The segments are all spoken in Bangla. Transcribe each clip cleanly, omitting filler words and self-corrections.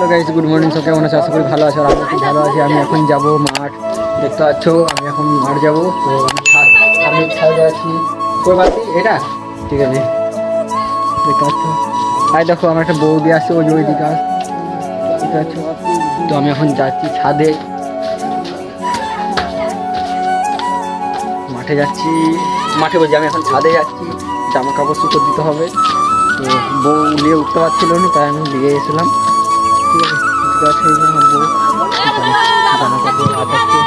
Hello guys, good morning. সব কেমন আছে? আশা করি ভালো আছো। আর আমি খুব ভালো আছি। আমি এখন যাব মাঠ, দেখতে পাচ্ছ আমি এখন মাঠ যাব। তো আমি ছাদে আছি। কই বাতি এটা ঠিক আছে, দেখতে পাচ্ছ। আর দেখো আমার একটা বৌদি আসছে, ওই যে ওইদিকে আস, দেখতে পাচ্ছ। তো আমি এখন যাচ্ছি ছাদে, মাঠে যাচ্ছি। মাঠে বলছি, আমি এখন ছাদে যাচ্ছি, জামা কাপড় শুকোতে দিতে হবে। তো বউ নিয়ে উঠতে পারছিল না, তাই আমি দিয়ে এসেছিলাম। ঠিক আছে, ঠিক আছে। এই যে আমার বউ জামা কাপড় আটাচ্ছে।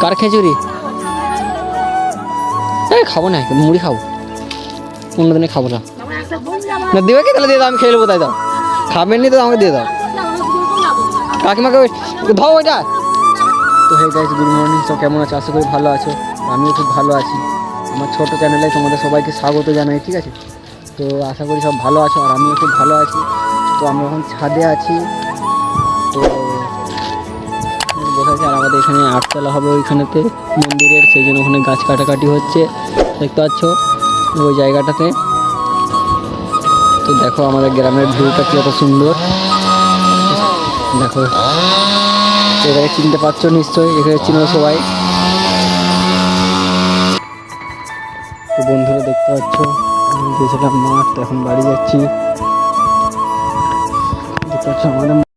কার খিচুড়ি? এই খাবো না, মুড়ি খাবো, অন্য দিনে খাবো না। না দেবে কি? তাহলে দিয়ে দাও, আমি খেয়ে নেবো। তাই দাও, খাবেন নি তো আমাকে দিয়ে দাও। কাকিমাকে দাও ওইটা। তো হে গাইস, গুড মর্নিং। সব কেমন আছে? আশা করি ভালো আছো। আমিও খুব ভালো আছি। আমার ছোটো চ্যানেলে তোমাদের সবাইকে স্বাগত জানাই, ঠিক আছে। তো আশা করি সব ভালো আছো, আর আমিও খুব ভালো আছি। তো আমি এখন ছাদে আছি। তো বসে আছি, আর আমাদের এখানে আটতলা হবে ওইখানেতে মন্দিরের, সেই জন্য ওখানে গাছ কাটাকাটি হচ্ছে, দেখতে পাচ্ছ ওই জায়গাটাতে। তো দেখো আমাদের গ্রামের ভিউটা কি এত সুন্দর, দেখো। এটাকে চিনতে পারছো নিশ্চয়ই, এখানে চিনো সবাই। তো বন্ধুরা দেখতে পাচ্ছ, আমি গেছিলাম মাঠ, এখন বাড়ি যাচ্ছি, দেখতে পাচ্ছ আমাদের